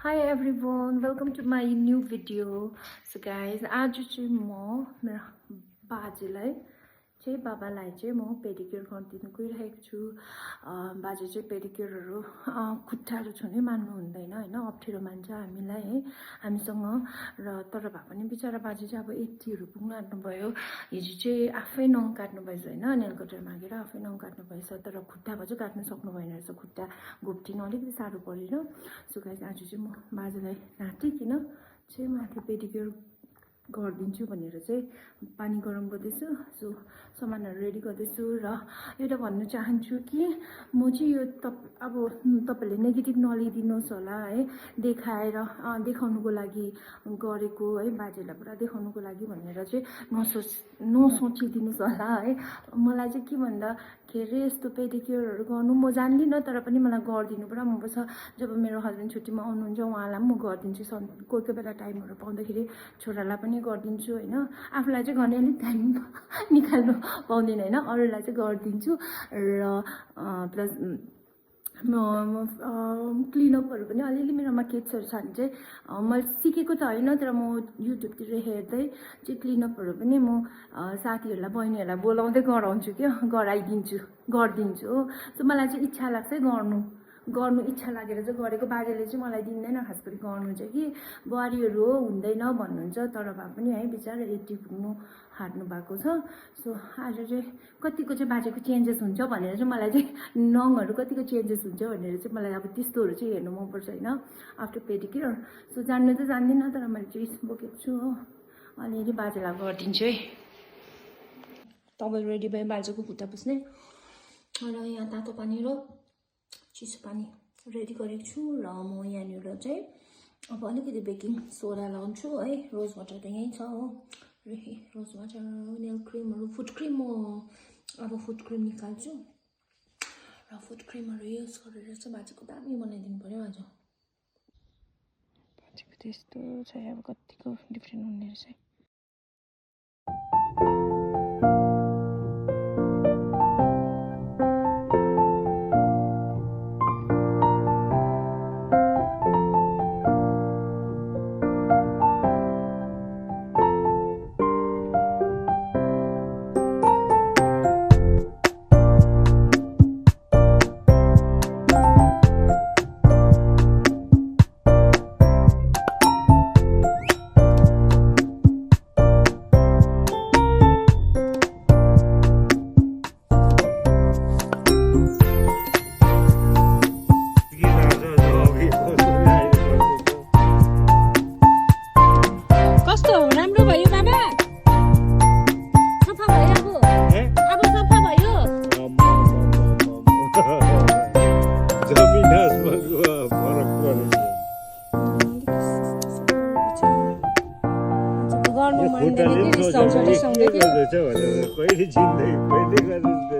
Hi everyone, welcome to my new video. So guys, आज चाहिँ म मेरो बाजेलाई चाहिँ बाबालाई चाहिँ म पेडिक्योर गरिदिनु गइरहेको छु। बाजे चाहिँ पेडिक्योरहरू खुट्टाहरू छुनै मान्नु हुँदैन हैन, अप्ठ्यारो मान्छ हामीलाई है हामीसँग र तर भए पनि बिचारा बाजे चाहिँ अब 80हरू पुग्न आँट्नुभयो। हिजो चाहिँ आफै नङ काट्नु भएछ हैन, नेल कटर मागेर आफै नङ काट्नु भएछ तर खुट्टाको चाहिँ काट्नु सक्नु भएन रहेछ। खुट्टा घोप्टिनु अलिकति साह्रो परेर। सो गाइस आज चाहिँ म बाजेलाई नाटिकन चाहिँ माथि पेडिक्योर गरिदिन्छु भनेर चाहिँ पानी गरम गर्दैछु। सो सामानहरू रेडी गर्दैछु र एउटा भन्न चाहन्छु कि म चाहिँ यो अब तपाईहरुले नेगेटिभ नलिदिनुहोस् होला है, देखाउनुको लागि गरेको है, बाजेलाई पुरा देखाउनुको लागि भनेर चाहिँ नसोचिदिनुहोस् होला है। मलाई चाहिँ के भन्दा के अरे यस्तो पेडिक्योरहरू गर्नु म जान्दिनँ तर पनि मलाई गरिदिनु पुरा मन पर्छ। जब मेरो हस्बेन्ड छुट्टीमा आउनुहुन्छ उहाँलाई पनि म गरिदिन्छु, कोही कोही बेला टाइमहरू पाउँदाखेरि छोरालाई पनि गरिदिन्छु हैन। आफूलाई चाहिँ गर्ने अलिक टाइम निकाल्नु पाउँदिनँ हैन, अरूलाई चाहिँ गरिदिन्छु र प्लस क्लिनअपहरू पनि अलिअलि मेरोमा किट्सहरू छ भने चाहिँ मैले सिकेको त होइन तर म युट्युबतिर हेर्दै चाहिँ क्लिनअपहरू पनि म साथीहरूलाई बहिनीहरूलाई बोलाउँदै गराउँछु क्या, गरिदिन्छु हो। सो मलाई चाहिँ इच्छा लाग्छ गर्नु इच्छा लागेर चाहिँ गरेको। बाजेले चाहिँ मलाई दिँदैन खास गरी गर्नु चाहिँ कि बुहारीहरू हो हुँदैन भन्नुहुन्छ, तर भए पनि है बिचारा 80 पुग्नु हार्नु भएको छ। सो आज चाहिँ कतिको चाहिँ बाजेको चेन्जेस हुन्छ भनेर चाहिँ मलाई चाहिँ नङहरू कतिको चेन्जेस हुन्छ भनेर चाहिँ मलाई अब त्यस्तोहरू चाहिँ हेर्नु मनपर्छ होइन आफ्टर पेडिक्योर। सो जान्नु त जान्दिनँ तर मैले चाहिँ बोकेको छु हो, अलिअलि बाजेलाई गरिदिन्छु है। टवल रेडी भयो बाजेको खुट्टा पुस्ने र यहाँ तातो पानी र चिसो पानी रेडी गरेको छु र म यहाँनिर चाहिँ अब अलिकति बेकिङ सोडा लगाउँछु है। रोज वाटर त यहीँ छ हो, रोज वाटर, नेल क्रिमहरू, फुट क्रिम म अब फुट क्रिम निकाल्छु र फुट क्रिमहरू युज गरेर चाहिँ बाजेको दामी बनाइदिनु पर्यो आज। बाजेको त्यस्तो छ अब कतिको डिफ्रेन्ट हुने रहेछ। कहिले चिन्दै कहिले गर्दै